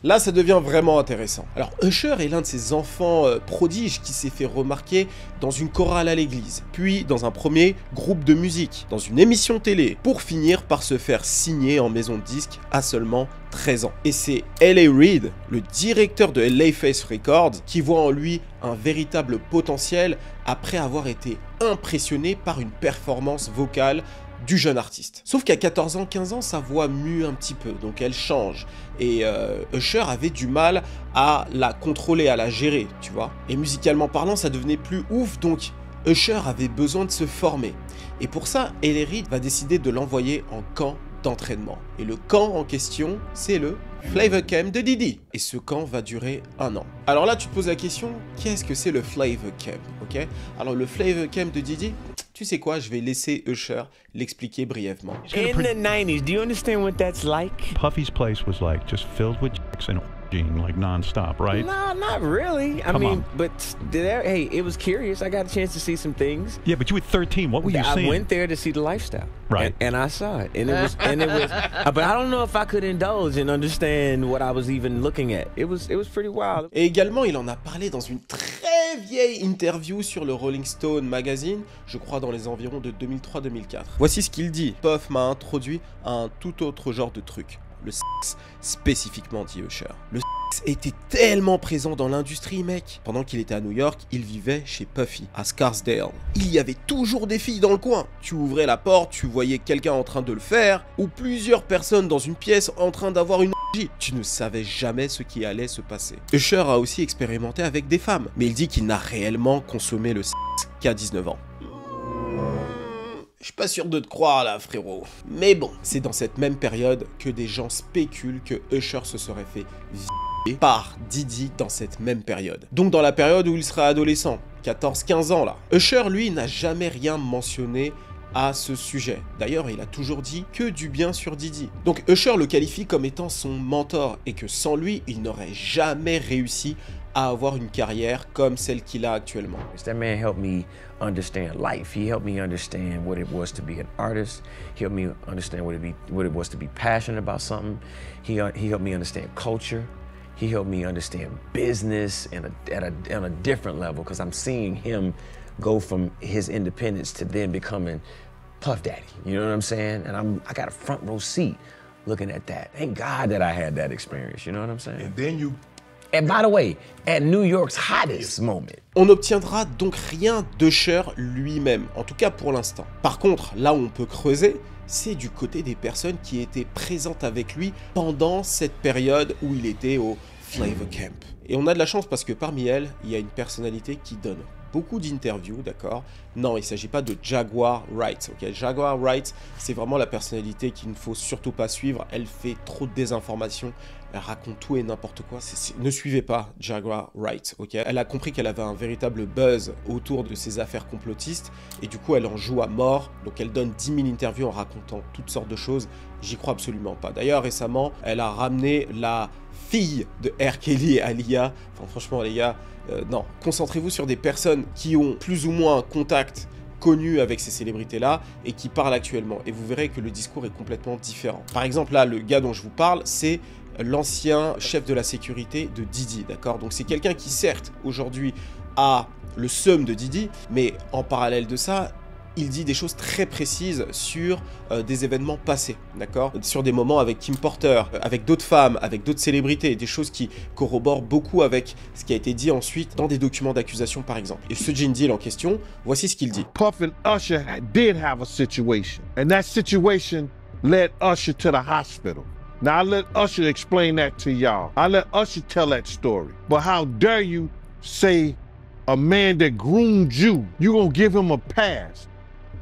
Là, ça devient vraiment intéressant. Alors, Usher est l'un de ces enfants prodiges qui s'est fait remarquer dans une chorale à l'église, puis dans un premier groupe de musique, dans une émission télé, pour finir par se faire signer en maison de disque à seulement 13 ans. Et c'est L.A. Reid, le directeur de LA Face Records, qui voit en lui un véritable potentiel après avoir été impressionné par une performance vocale du jeune artiste. Sauf qu'à 14 ans, 15 ans, sa voix mue un petit peu, donc elle change. Et Usher avait du mal à la contrôler, à la gérer, tu vois. Et musicalement parlant, ça devenait plus ouf, donc Usher avait besoin de se former. Et pour ça, L.A. Reid va décider de l'envoyer en camp d'entraînement. Et le camp en question, c'est le Flavor Camp de Diddy. Et ce camp va durer 1 an. Alors là, tu te poses la question, qu'est-ce que c'est le Flavor Camp, ok? Alors le Flavor Camp de Diddy, tu sais quoi, je vais laisser Usher l'expliquer brièvement. In the 90s, do you understand what that's like? Puffy's place was like just filled with chicks and like non-stop, right? No, not really. I mean, but hey, it was curious. I got a chance to see some things. Yeah, but you were 13. What were you seeing? I went there to see the lifestyle. Right. And I saw it. And it was but I don't know if I could indulge and understand what I was even looking at. It was pretty wild. Et également, il en a parlé dans une très vieille interview sur le Rolling Stone magazine, je crois dans les environs de 2003-2004. Voici ce qu'il dit. Puff m'a introduit à un tout autre genre de truc. Le sexe, spécifiquement, dit Usher. Le sexe était tellement présent dans l'industrie, mec. Pendant qu'il était à New York, il vivait chez Puffy, à Scarsdale. Il y avait toujours des filles dans le coin. Tu ouvrais la porte, tu voyais quelqu'un en train de le faire, ou plusieurs personnes dans une pièce en train d'avoir une orgie. Tu ne savais jamais ce qui allait se passer. Usher a aussi expérimenté avec des femmes, mais il dit qu'il n'a réellement consommé le sexe qu'à 19 ans. Je suis pas sûr de te croire là, frérot. Mais bon, c'est dans cette même période que des gens spéculent que Usher se serait fait violer par Diddy dans cette même période. Donc dans la période où il sera adolescent, 14-15 ans là. Usher, lui, n'a jamais rien mentionné à ce sujet. D'ailleurs, il a toujours dit que du bien sur Diddy. Donc Usher le qualifie comme étant son mentor et que sans lui, il n'aurait jamais réussi à avoir une carrière comme celle qu'il a actuellement. That man helped me understand life. He helped me understand what it was to be an artist. He helped me understand what it was to be passionate about something. He helped me understand culture. He helped me understand business on a different level because I'm seeing him go from his independence to then becoming Puff Daddy. You know what I'm saying? And I got a front row seat looking at that. Thank God that I had that experience. You know what I'm saying? And then you. And by the way, at New York's hottest moment. On n'obtiendra donc rien d'Usher lui-même, en tout cas pour l'instant. Par contre, là où on peut creuser, c'est du côté des personnes qui étaient présentes avec lui pendant cette période où il était au Flavor Camp. Et on a de la chance parce que parmi elles, il y a une personnalité qui donne beaucoup d'interviews, d'accord? Non, il ne s'agit pas de Jaguar Wright, ok? Jaguar Wright, c'est vraiment la personnalité qu'il ne faut surtout pas suivre. Elle fait trop de désinformation, elle raconte tout et n'importe quoi. Ne suivez pas Jaguar Wright, ok? Elle a compris qu'elle avait un véritable buzz autour de ses affaires complotistes et du coup, elle en joue à mort. Donc, elle donne 10 000 interviews en racontant toutes sortes de choses. J'y crois absolument pas. D'ailleurs, récemment, elle a ramené la fille de R. Kelly et Aaliyah. Enfin, franchement, les gars, non. Concentrez-vous sur des personnes qui ont plus ou moins un contact connu avec ces célébrités-là et qui parlent actuellement. Et vous verrez que le discours est complètement différent. Par exemple, là, le gars dont je vous parle, c'est l'ancien chef de la sécurité de Diddy, d'accord? Donc, c'est quelqu'un qui, certes, aujourd'hui, a le seum de Diddy, mais en parallèle de ça, il dit des choses très précises sur des événements passés, d'accord? Sur des moments avec Kim Porter, avec d'autres femmes, avec d'autres célébrités, des choses qui corroborent beaucoup avec ce qui a été dit ensuite dans des documents d'accusation, par exemple. Et ce gin deal en question, voici ce qu'il dit. Puff and Usher did have a situation, and that situation led Usher to the hospital. Now, I let Usher explain that to y'all. I let Usher tell that story. But how dare you say a man that groomed you, you gonna give him a pass?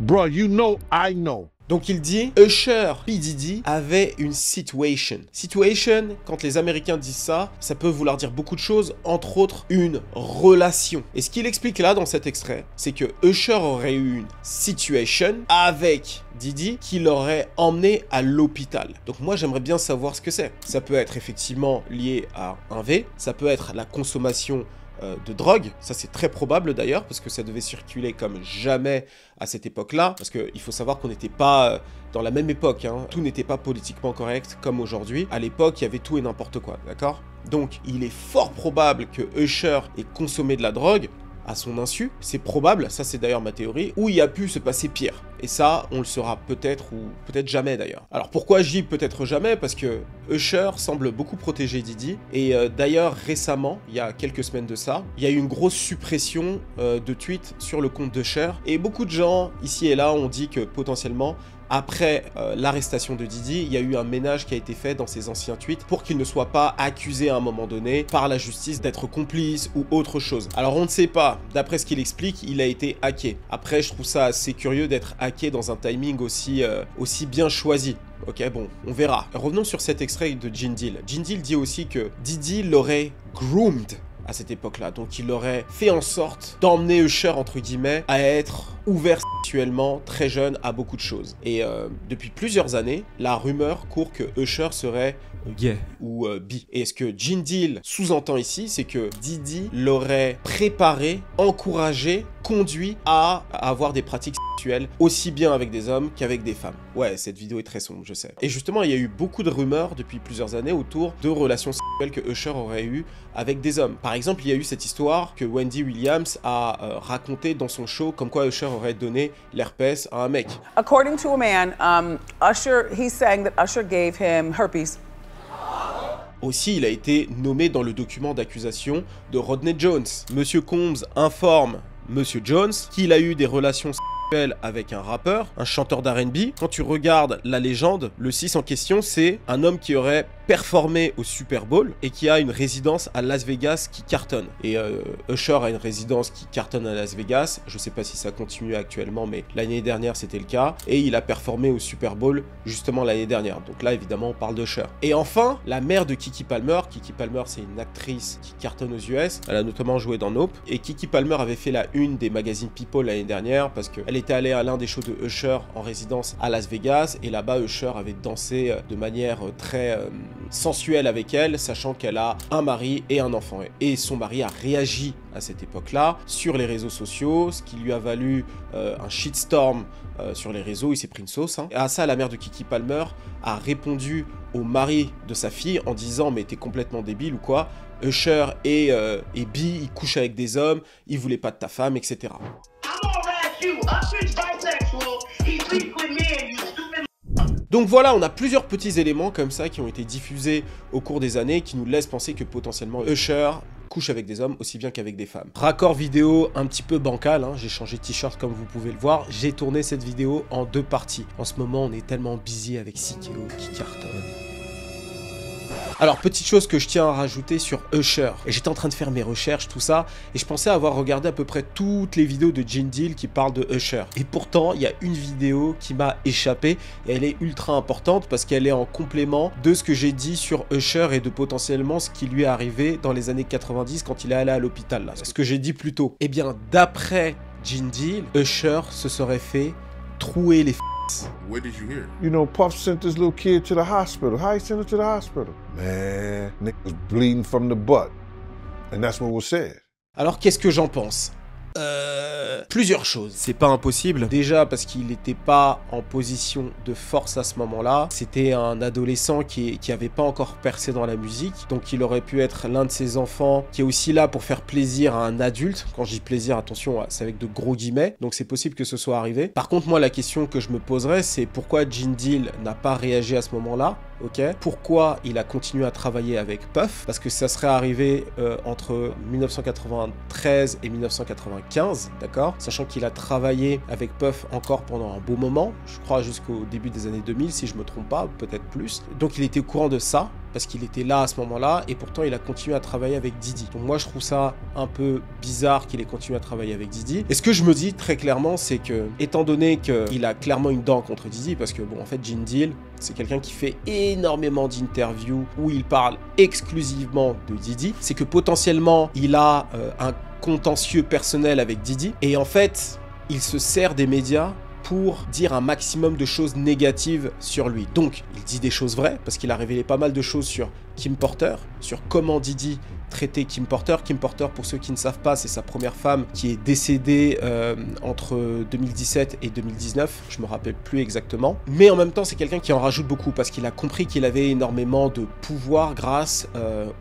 Bro, you know, I know. Donc il dit, Usher P. Diddy avait une situation. Situation, quand les Américains disent ça, ça peut vouloir dire beaucoup de choses, entre autres une relation. Et ce qu'il explique là dans cet extrait, c'est que Usher aurait eu une situation avec Diddy qui l'aurait emmené à l'hôpital. Donc moi j'aimerais bien savoir ce que c'est. Ça peut être effectivement lié à un V, ça peut être la consommation de drogue. Ça, c'est très probable d'ailleurs, parce que ça devait circuler comme jamais à cette époque-là. Parce qu'il faut savoir qu'on n'était pas dans la même époque, hein. Tout n'était pas politiquement correct comme aujourd'hui. À l'époque, il y avait tout et n'importe quoi, d'accord? Donc, il est fort probable que Usher ait consommé de la drogue à son insu. C'est probable, ça c'est d'ailleurs ma théorie, où il a pu se passer pire. Et ça, on le saura peut-être ou peut-être jamais d'ailleurs. Alors pourquoi je dis peut-être jamais? Parce que Usher semble beaucoup protéger Diddy. Et d'ailleurs récemment, il y a quelques semaines de ça, il y a eu une grosse suppression de tweets sur le compte d'Usher. Et beaucoup de gens ici et là ont dit que potentiellement, après l'arrestation de Diddy, il y a eu un ménage qui a été fait dans ses anciens tweets pour qu'il ne soit pas accusé à un moment donné par la justice d'être complice ou autre chose. Alors on ne sait pas, d'après ce qu'il explique, il a été hacké. Après, je trouve ça assez curieux d'être hacké dans un timing aussi bien choisi. Ok, bon, on verra. Revenons sur cet extrait de Gene Deal. Gene Deal dit aussi que Diddy l'aurait groomed à cette époque-là. Donc il aurait fait en sorte d'emmener Usher, entre guillemets, à être ouvert sexuellement, très jeune, à beaucoup de choses. Et depuis plusieurs années, la rumeur court que Usher serait gay ou bi. Et ce que Gene Deal sous-entend ici, c'est que Diddy l'aurait préparé, encouragé, conduit à avoir des pratiques sexuelles aussi bien avec des hommes qu'avec des femmes. Ouais, cette vidéo est très sombre, je sais. Et justement, il y a eu beaucoup de rumeurs depuis plusieurs années autour de relations sexuelles que Usher aurait eues avec des hommes. Par exemple, il y a eu cette histoire que Wendy Williams a racontée dans son show, comme quoi Usher aurait donné l'herpès à un mec. According to a man, Usher, he's saying that Usher gave him herpes. Aussi, il a été nommé dans le document d'accusation de Rodney Jones. Monsieur Combs informe Monsieur Jones qu'il a eu des relations sexuelles avec un rappeur, un chanteur d'R&B. Quand tu regardes la légende, le 6 en question, c'est un homme qui aurait performé au Super Bowl et qui a une résidence à Las Vegas qui cartonne. Et Usher a une résidence qui cartonne à Las Vegas. Je sais pas si ça continue actuellement, mais l'année dernière c'était le cas. Et il a performé au Super Bowl justement l'année dernière. Donc là évidemment on parle d'Usher. Et enfin, la mère de Keke Palmer. Keke Palmer, c'est une actrice qui cartonne aux US. Elle a notamment joué dans Nope. Et Keke Palmer avait fait la une des magazines People l'année dernière parce qu'elle était allée à l'un des shows de Usher en résidence à Las Vegas. Et là-bas Usher avait dansé de manière très sensuelle avec elle, sachant qu'elle a un mari et un enfant. Et son mari a réagi à cette époque-là sur les réseaux sociaux, ce qui lui a valu un shitstorm sur les réseaux. Il s'est pris une sauce. Hein. Et à ça, la mère de Keke Palmer a répondu au mari de sa fille en disant « Mais t'es complètement débile ou quoi? Usher est bi, il couche avec des hommes, il voulait pas de ta femme, etc. » Donc voilà, on a plusieurs petits éléments comme ça qui ont été diffusés au cours des années qui nous laissent penser que potentiellement Usher couche avec des hommes aussi bien qu'avec des femmes. Raccord vidéo un petit peu bancal, hein. J'ai changé de t-shirt comme vous pouvez le voir. J'ai tourné cette vidéo en 2 parties. En ce moment, on est tellement busy avec Sikeo qui cartonne. Alors, petite chose que je tiens à rajouter sur Usher. J'étais en train de faire mes recherches, tout ça, et je pensais avoir regardé à peu près toutes les vidéos de Gene Deal qui parlent de Usher. Et pourtant, il y a une vidéo qui m'a échappé, et elle est ultra importante parce qu'elle est en complément de ce que j'ai dit sur Usher et de potentiellement ce qui lui est arrivé dans les années 90 quand il est allé à l'hôpital, là. Ce que j'ai dit plus tôt. Eh bien, d'après Gene Deal, Usher se serait fait trouer les What did you hear? You know, Puff sent this little kid to the hospital. How he sent him to the hospital? Man, Nick was bleeding from the butt. And that's what was said. Alors, qu'est-ce que j'en pense? Plusieurs choses. C'est pas impossible. Déjà parce qu'il n'était pas en position de force à ce moment-là. C'était un adolescent qui avait pas encore percé dans la musique. Donc il aurait pu être l'un de ses enfants qui est aussi là pour faire plaisir à un adulte. Quand je dis plaisir, attention, c'est avec de gros guillemets. Donc c'est possible que ce soit arrivé. Par contre, moi, la question que je me poserais, c'est pourquoi Gene Deal n'a pas réagi à ce moment-là? Ok. Pourquoi il a continué à travailler avec Puff? Parce que ça serait arrivé entre 1993 et 1995, d'accord? Sachant qu'il a travaillé avec Puff encore pendant un beau moment, je crois jusqu'au début des années 2000, si je me trompe pas, peut-être plus. Donc il était au courant de ça, parce qu'il était là à ce moment-là, et pourtant il a continué à travailler avec Diddy. Donc moi je trouve ça un peu bizarre qu'il ait continué à travailler avec Diddy. Et ce que je me dis très clairement, c'est que, étant donné qu'il a clairement une dent contre Diddy, parce que bon, en fait, Gene Deal, c'est quelqu'un qui fait énormément d'interviews où il parle exclusivement de Diddy, c'est que potentiellement il a un contentieux personnel avec Diddy, et en fait, il se sert des médias pour dire un maximum de choses négatives sur lui. Donc, il dit des choses vraies, parce qu'il a révélé pas mal de choses sur Kim Porter, sur comment Diddy traitait Kim Porter. Kim Porter, pour ceux qui ne savent pas, c'est sa première femme qui est décédée entre 2017 et 2019, je me rappelle plus exactement. Mais en même temps, c'est quelqu'un qui en rajoute beaucoup, parce qu'il a compris qu'il avait énormément de pouvoir grâce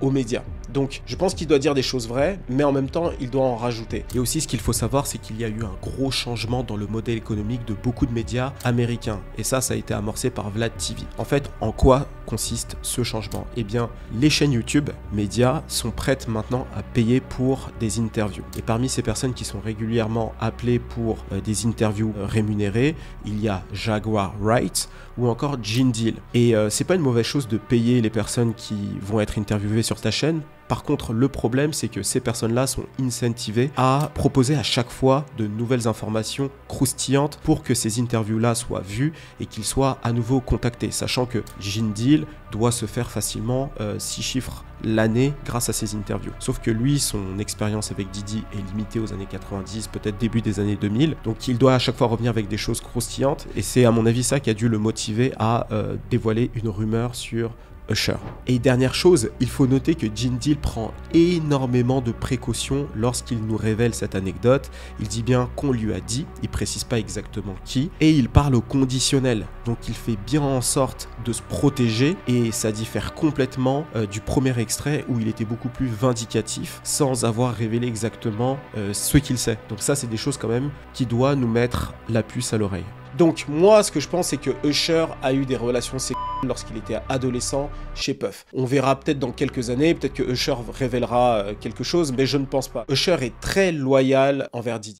aux médias. Donc, je pense qu'il doit dire des choses vraies, mais en même temps, il doit en rajouter. Et aussi, ce qu'il faut savoir, c'est qu'il y a eu un gros changement dans le modèle économique de beaucoup de médias américains. Et ça a été amorcé par Vlad TV. En fait, en quoi consiste ce changement? Eh bien, les chaînes YouTube, médias, sont prêtes maintenant à payer pour des interviews. Et parmi ces personnes qui sont régulièrement appelées pour des interviews rémunérées, il y a Jaguar Wright ou encore Gene Deal. Et c'est pas une mauvaise chose de payer les personnes qui vont être interviewées sur ta chaîne. Par contre, le problème, c'est que ces personnes-là sont incentivées à proposer à chaque fois de nouvelles informations croustillantes pour que ces interviews-là soient vues et qu'ils soient à nouveau contactés, sachant que Gene Deal doit se faire facilement 6 chiffres l'année grâce à ces interviews. Sauf que lui, son expérience avec Diddy est limitée aux années 90, peut-être début des années 2000, donc il doit à chaque fois revenir avec des choses croustillantes, et c'est à mon avis ça qui a dû le motiver à dévoiler une rumeur sur Usher. Et dernière chose, il faut noter que Gene Deal prend énormément de précautions lorsqu'il nous révèle cette anecdote. Il dit bien qu'on lui a dit, il précise pas exactement qui, et il parle au conditionnel. Donc il fait bien en sorte de se protéger, et ça diffère complètement du premier extrait où il était beaucoup plus vindicatif sans avoir révélé exactement ce qu'il sait. Donc ça, c'est des choses quand même qui doivent nous mettre la puce à l'oreille. Donc moi, ce que je pense, c'est que Usher a eu des relations sexuelles lorsqu'il était adolescent chez Puff. On verra peut-être dans quelques années, peut-être que Usher révélera quelque chose, mais je ne pense pas. Usher est très loyal envers Diddy.